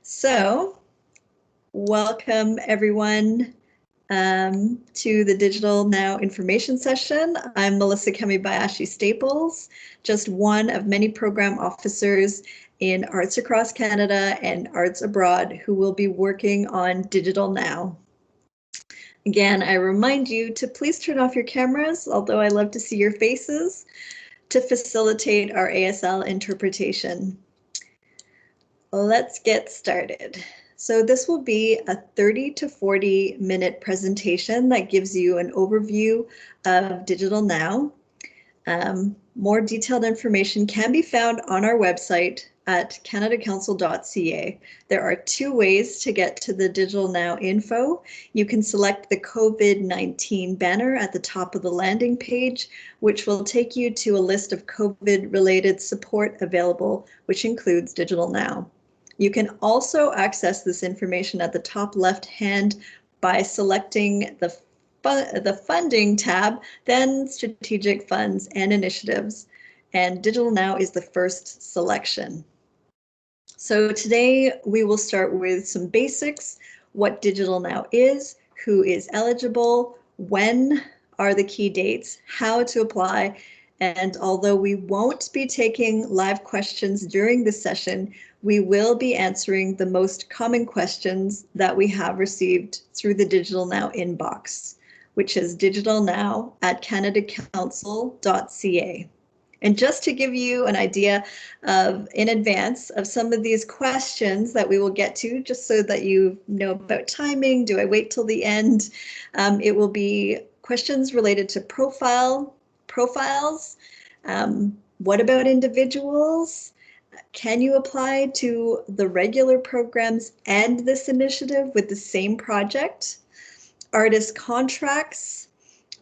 So, welcome everyone to the Digital Now information session. I'm Melissa Kemibayashi Staples, just one of many program officers in Arts Across Canada and Arts Abroad who will be working on Digital Now. Again, I remind you to please turn off your cameras, although I love to see your faces, to facilitate our ASL interpretation. Let's get started. So this will be a 30 to 40 minute presentation that gives you an overview of Digital Now. More detailed information can be found on our website at canadacouncil.ca. There are two ways to get to the Digital Now info. You can select the COVID-19 banner at the top of the landing page, which will take you to a list of COVID-related support available, which includes Digital Now. You can also access this information at the top left hand by selecting the funding tab, then strategic funds and initiatives, and Digital Now is the first selection. So today we will start with some basics, what Digital Now is, who is eligible, when are the key dates, how to apply, and although we won't be taking live questions during this session, we will be answering the most common questions that we have received through the Digital Now inbox, which is digitalnow@canadacouncil.ca. And just to give you an idea of in advance of some of these questions that we will get to, just so that you know about timing, do I wait till the end? It will be questions related to profiles. What about individuals? Can you apply to the regular programs and this initiative with the same project? Artist contracts,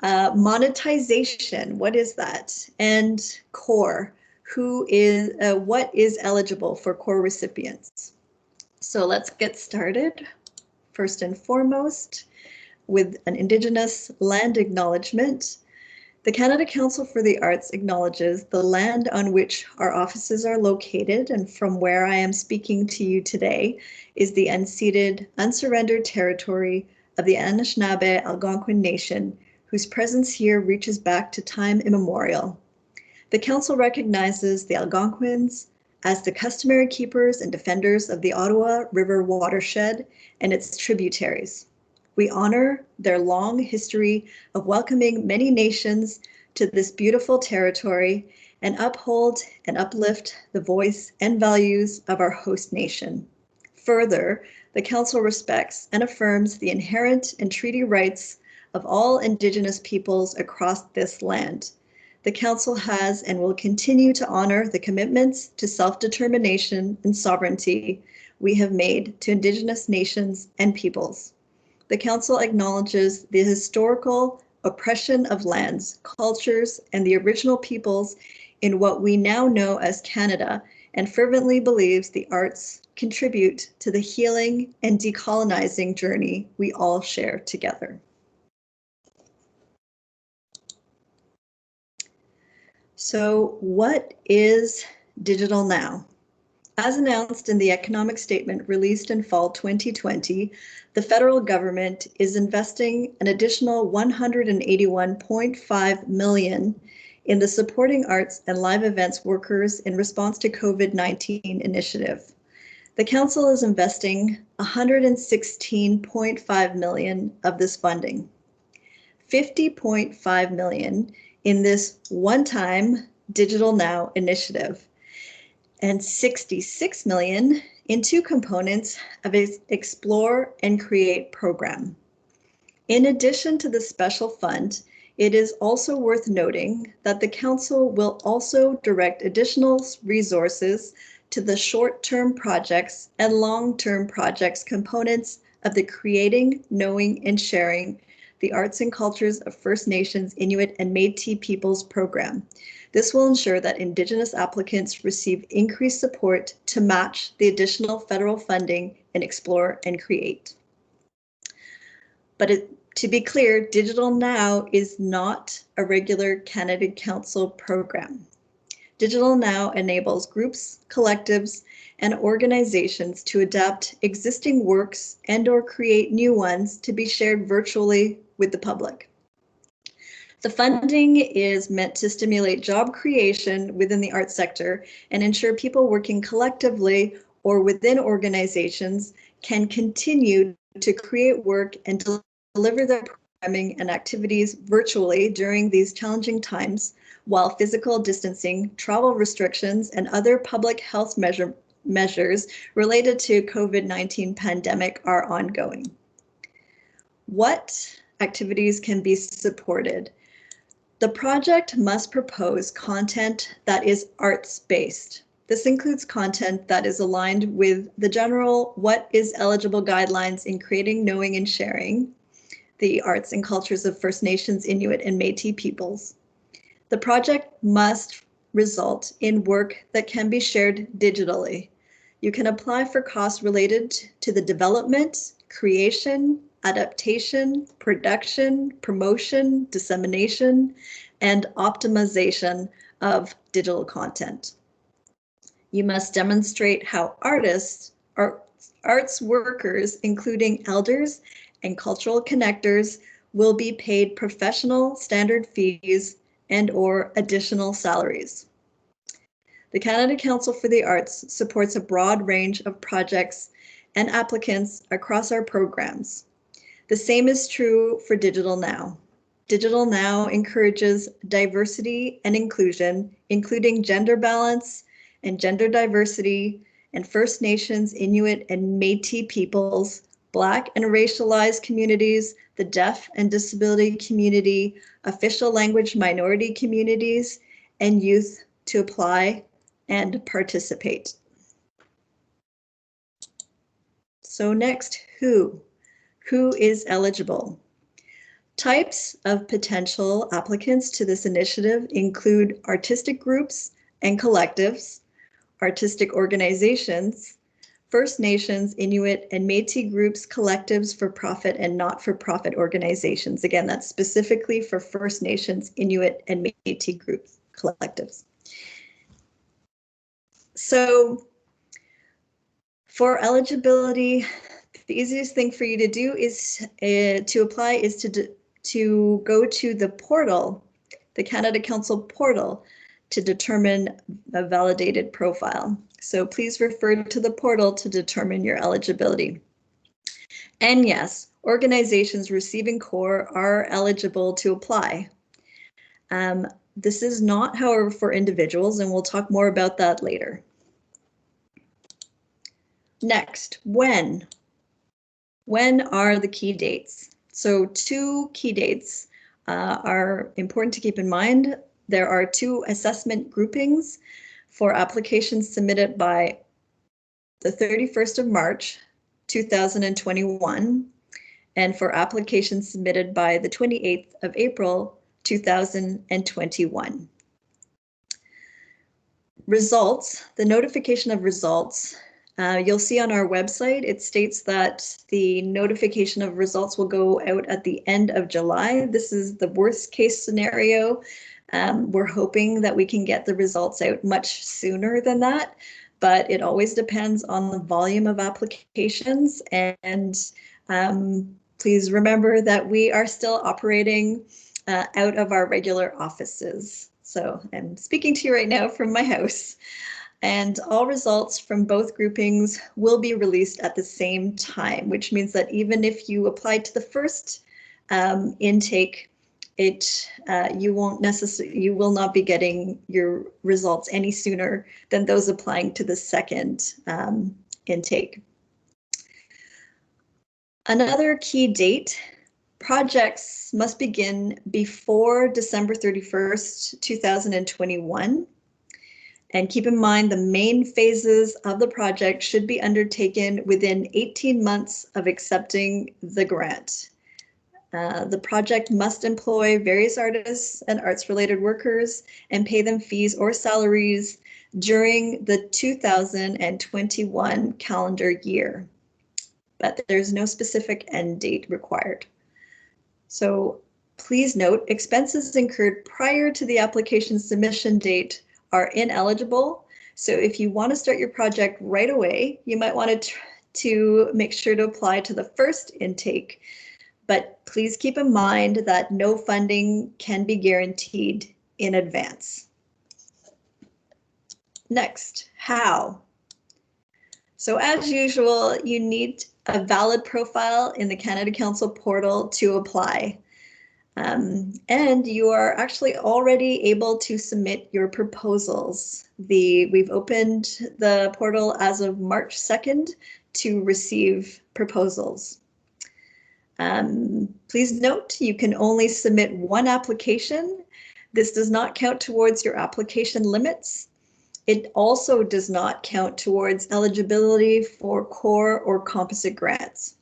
monetization, what is that? And CORE, what is eligible for CORE recipients? So let's get started. First and foremost, with an Indigenous land acknowledgement. The Canada Council for the Arts acknowledges the land on which our offices are located and from where I am speaking to you today is the unceded, unsurrendered territory of the Anishinaabe Algonquin Nation, whose presence here reaches back to time immemorial. The Council recognizes the Algonquins as the customary keepers and defenders of the Ottawa River watershed and its tributaries. We honor their long history of welcoming many nations to this beautiful territory and uphold and uplift the voice and values of our host nation. Further, the Council respects and affirms the inherent and treaty rights of all Indigenous peoples across this land. The Council has and will continue to honor the commitments to self-determination and sovereignty we have made to Indigenous nations and peoples. The Council acknowledges the historical oppression of lands, cultures, and the original peoples in what we now know as Canada, and fervently believes the arts contribute to the healing and decolonizing journey we all share together. So, what is Digital Now? As announced in the economic statement released in fall 2020, the federal government is investing an additional $181.5 million in the Supporting Arts and Live Events Workers in Response to COVID-19 initiative. The Council is investing $116.5 million of this funding, $50.5 million in this one-time Digital Now initiative, and $66 million in two components of its Explore and Create program. In addition to the special fund, it is also worth noting that the Council will also direct additional resources to the short-term projects and long-term projects components of the Creating, Knowing, and Sharing the Arts and Cultures of First Nations, Inuit, and Métis Peoples program. This will ensure that Indigenous applicants receive increased support to match the additional federal funding in Explore and Create. But to be clear, Digital Now is not a regular Canada Council program. Digital Now enables groups, collectives, and organizations to adapt existing works and/or create new ones to be shared virtually with the public. The funding is meant to stimulate job creation within the arts sector and ensure people working collectively or within organizations can continue to create work and deliver their programming and activities virtually during these challenging times, while physical distancing, travel restrictions, and other public health measures related to COVID-19 pandemic are ongoing. What activities can be supported? The project must propose content that is arts-based. This includes content that is aligned with the general what is eligible guidelines in creating, knowing, and sharing the arts and cultures of First Nations, Inuit, and Métis peoples. The project must result in work that can be shared digitally. You can apply for costs related to the development, creation, adaptation, production, promotion, dissemination, and optimization of digital content. You must demonstrate how artists, arts workers, including elders and cultural connectors, will be paid professional standard fees and/or additional salaries. The Canada Council for the Arts supports a broad range of projects and applicants across our programs. The same is true for Digital Now. Digital Now encourages diversity and inclusion, including gender balance and gender diversity, and First Nations, Inuit, and Métis peoples, Black and racialized communities, the deaf and disability community, official language minority communities, and youth to apply and participate. So next, who? Who is eligible? Types of potential applicants to this initiative include artistic groups and collectives, artistic organizations, First Nations, Inuit, and Métis groups, collectives, for-profit, and not-for-profit organizations. Again, that's specifically for First Nations, Inuit, and Métis groups, collectives. So for eligibility, the easiest thing for you to do is to apply is to go to the portal, the Canada Council portal, to determine a validated profile. So please refer to the portal to determine your eligibility. And yes, organizations receiving CORE are eligible to apply. This is not, however, for individuals, and we'll talk more about that later. Next, when? When are the key dates? So 2 key dates are important to keep in mind. There are 2 assessment groupings for applications submitted by the 31st of March, 2021, and for applications submitted by the 28th of April, 2021. Results, the notification of results, you'll see on our website, it states that the notification of results will go out at the end of July. This is the worst case scenario. We're hoping that we can get the results out much sooner than that, but it always depends on the volume of applications. And please remember that we are still operating out of our regular offices. So I'm speaking to you right now from my house. And all results from both groupings will be released at the same time, which means that even if you apply to the first intake, you will not be getting your results any sooner than those applying to the second intake. Another key date, projects must begin before December 31st, 2021. And keep in mind, the main phases of the project should be undertaken within 18 months of accepting the grant. The project must employ various artists and arts-related workers and pay them fees or salaries during the 2021 calendar year. But there's no specific end date required. So please note, expenses incurred prior to the application submission date are ineligible. So if you want to start your project right away, you might want to make sure to apply to the first intake. But please keep in mind that no funding can be guaranteed in advance. Next, how? So as usual, you need a valid profile in the Canada Council portal to apply. And you are actually already able to submit your proposals. We've opened the portal as of March 2nd to receive proposals. Please note, you can only submit one application. This does not count towards your application limits. It also does not count towards eligibility for core or composite grants.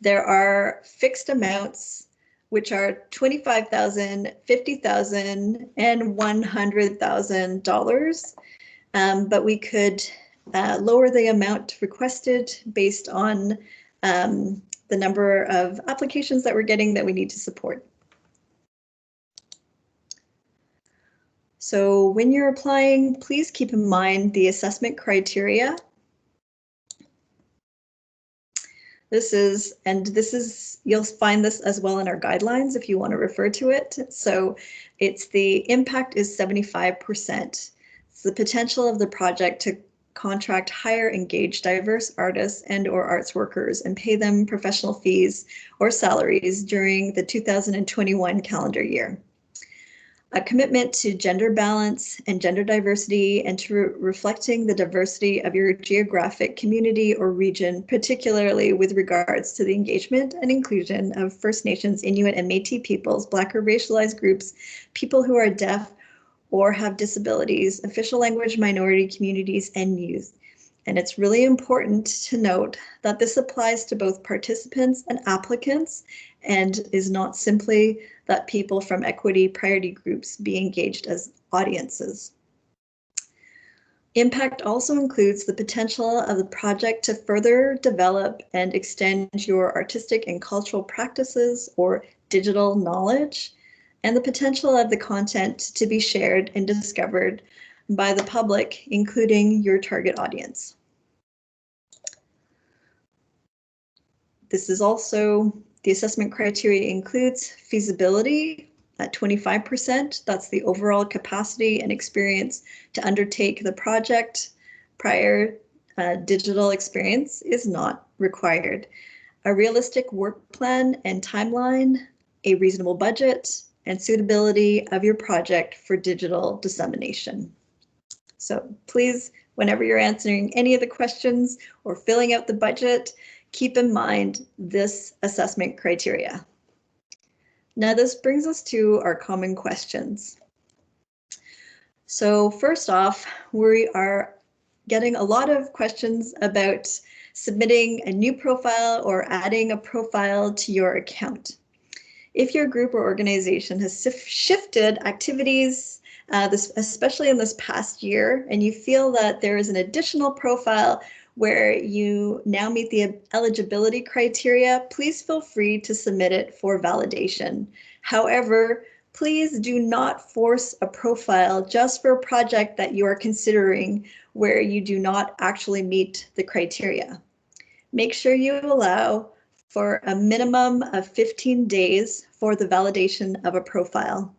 There are fixed amounts, which are $25,000, $50,000, and $100,000. But we could lower the amount requested based on the number of applications that we're getting that we need to support. So when you're applying, please keep in mind the assessment criteria. You'll find this as well in our guidelines if you want to refer to it. So the impact is 75%. It's the potential of the project to contract, hire, engage diverse artists and/or arts workers and pay them professional fees or salaries during the 2021 calendar year. A commitment to gender balance and gender diversity and to reflecting the diversity of your geographic community or region, particularly with regards to the engagement and inclusion of First Nations, Inuit, and Métis peoples, Black or racialized groups, people who are deaf or have disabilities, official language minority communities, and youth. And it's really important to note that this applies to both participants and applicants and is not simply that people from equity priority groups be engaged as audiences. Impact also includes the potential of the project to further develop and extend your artistic and cultural practices or digital knowledge, and the potential of the content to be shared and discovered by the public, including your target audience. This is also, the assessment criteria includes feasibility at 25%. That's the overall capacity and experience to undertake the project. Prior digital experience is not required. A realistic work plan and timeline, a reasonable budget, and suitability of your project for digital dissemination. So please, whenever you're answering any of the questions or filling out the budget, keep in mind this assessment criteria. Now this brings us to our common questions. So first off, we are getting a lot of questions about submitting a new profile or adding a profile to your account. If your group or organization has shifted activities, especially in this past year, and you feel that there is an additional profile where you now meet the eligibility criteria, please feel free to submit it for validation. However, please do not force a profile just for a project that you are considering where you do not actually meet the criteria. Make sure you allow for a minimum of 15 days for the validation of a profile.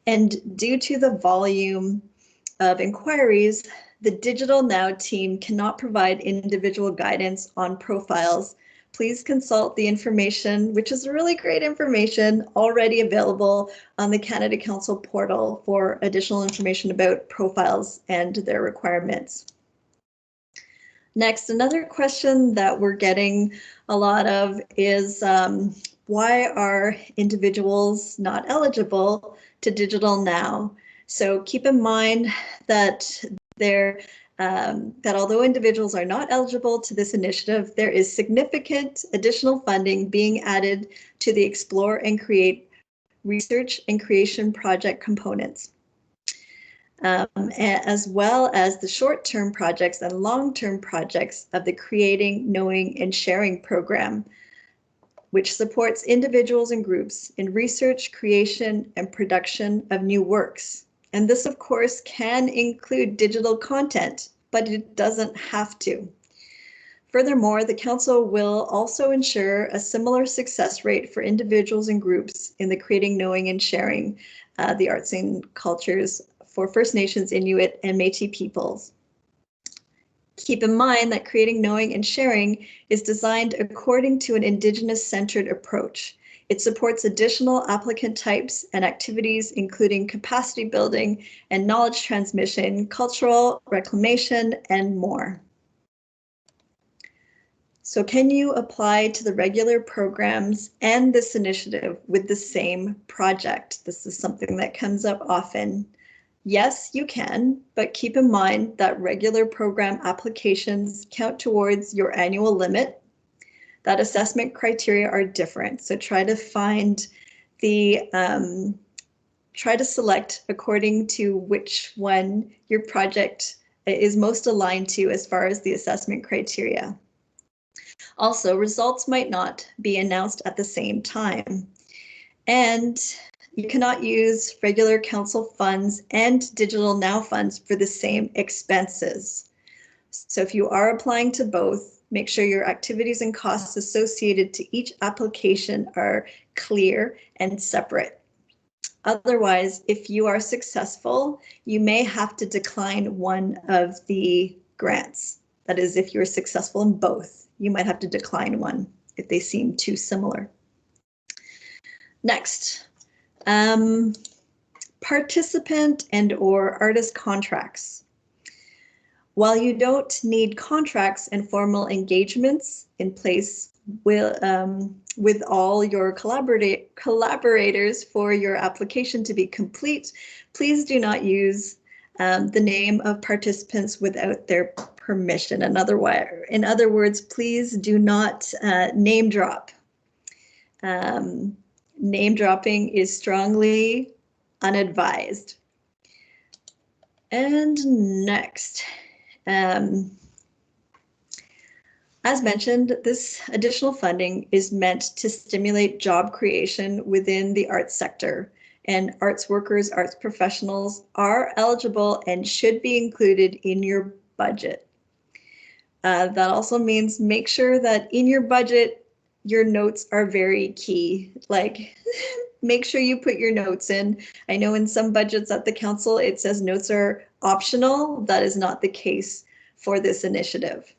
And due to the volume of inquiries, the Digital Now team cannot provide individual guidance on profiles. Please consult the information, which is really great information already available on the Canada Council portal for additional information about profiles and their requirements. Next, another question that we're getting a lot of is why are individuals not eligible to Digital Now? So keep in mind that that although individuals are not eligible to this initiative, there is significant additional funding being added to the Explore and Create research and creation project components, as well as the short-term projects and long-term projects of the Creating, Knowing, and Sharing program, which supports individuals and groups in research, creation, and production of new works. And this, of course, can include digital content, but it doesn't have to. Furthermore, the Council will also ensure a similar success rate for individuals and groups in the creating, knowing, and sharing the arts and cultures for First Nations, Inuit, and Métis peoples. Keep in mind that creating, knowing, and sharing is designed according to an Indigenous-centered approach. It supports additional applicant types and activities, including capacity building and knowledge transmission, cultural reclamation, and more. So can you apply to the regular programs and this initiative with the same project? This is something that comes up often. Yes, you can, but keep in mind that regular program applications count towards your annual limit. That assessment criteria are different, so try to find the, try to select according to which one your project is most aligned to as far as the assessment criteria. Also, results might not be announced at the same time. And you cannot use regular council funds and Digital Now funds for the same expenses. So if you are applying to both, make sure your activities and costs associated to each application are clear and separate. Otherwise, if you are successful, you may have to decline one of the grants. That is, if you're successful in both, you might have to decline one if they seem too similar. Next. Participant and/or artist contracts. While you don't need contracts and formal engagements in place with all your collaborators for your application to be complete, please do not use the name of participants without their permission. In other words, please do not name drop. Name dropping is strongly unadvised. And next, as mentioned, this additional funding is meant to stimulate job creation within the arts sector, and arts workers, arts professionals are eligible and should be included in your budget. That also means make sure that in your budget, your notes are very key. Like, make sure you put your notes in. I know in some budgets at the council, it says notes are optional. That is not the case for this initiative.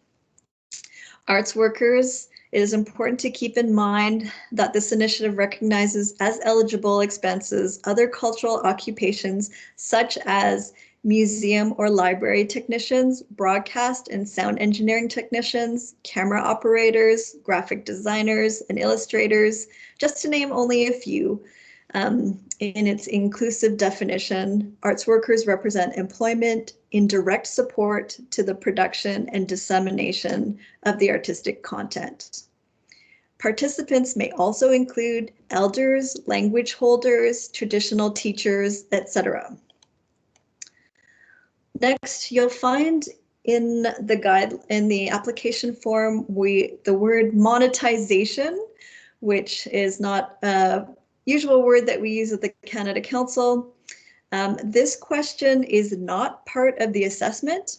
Arts workers, it is important to keep in mind that this initiative recognizes as eligible expenses other cultural occupations such as museum or library technicians, broadcast and sound engineering technicians, camera operators, graphic designers, and illustrators, just to name only a few. In its inclusive definition, arts workers represent employment in direct support to the production and dissemination of the artistic content. Participants may also include elders, language holders, traditional teachers, etc. Next, you'll find in the application form the word monetization, which is not a usual word that we use at the Canada Council. This question is not part of the assessment.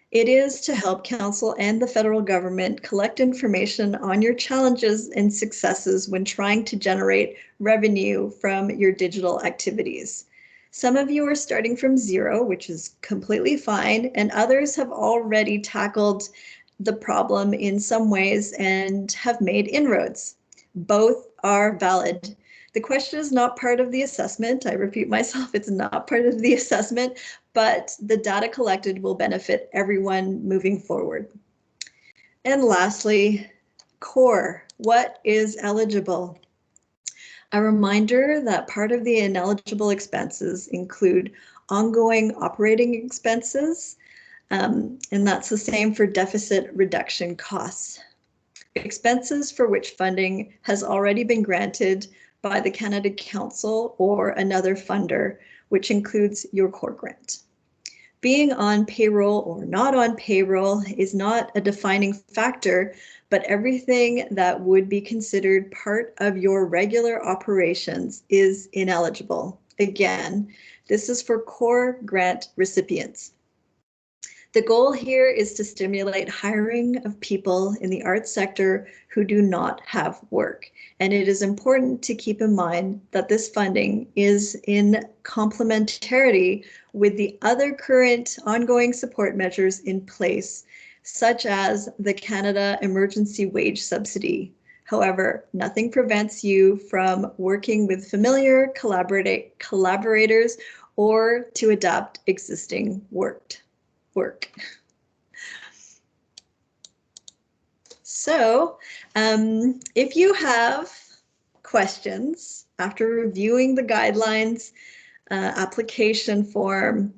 It is to help Council and the federal government collect information on your challenges and successes when trying to generate revenue from your digital activities. Some of you are starting from zero, which is completely fine, and others have already tackled the problem in some ways and have made inroads. Both are valid. The question is not part of the assessment. I repeat myself, it's not part of the assessment, but the data collected will benefit everyone moving forward. And lastly, core, what is eligible? A reminder that part of the ineligible expenses include ongoing operating expenses, and that's the same for deficit reduction costs. Expenses for which funding has already been granted by the Canada Council or another funder, which includes your core grant. Being on payroll or not on payroll is not a defining factor, but everything that would be considered part of your regular operations is ineligible. Again, This is for core grant recipients. The goal here is to stimulate hiring of people in the arts sector who do not have work. And it is important to keep in mind that this funding is in complementarity with the other current ongoing support measures in place, such as the Canada Emergency Wage Subsidy. However, nothing prevents you from working with familiar collaborators or to adapt existing work. So if you have questions after reviewing the guidelines, application form,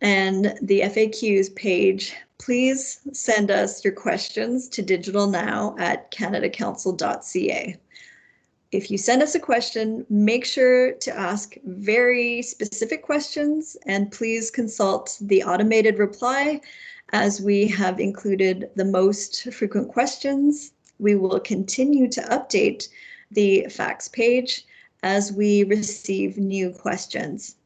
and the FAQs page, please send us your questions to digitalnow@canadacouncil.ca. If you send us a question, make sure to ask very specific questions and please consult the automated reply as we have included the most frequent questions. We will continue to update the facts page as we receive new questions.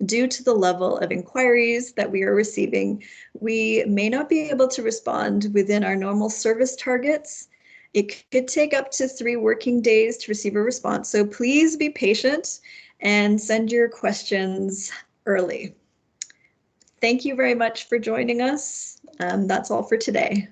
Due to the level of inquiries that we are receiving, we may not be able to respond within our normal service targets. It could take up to 3 working days to receive a response, so please be patient and send your questions early. Thank you very much for joining us. That's all for today.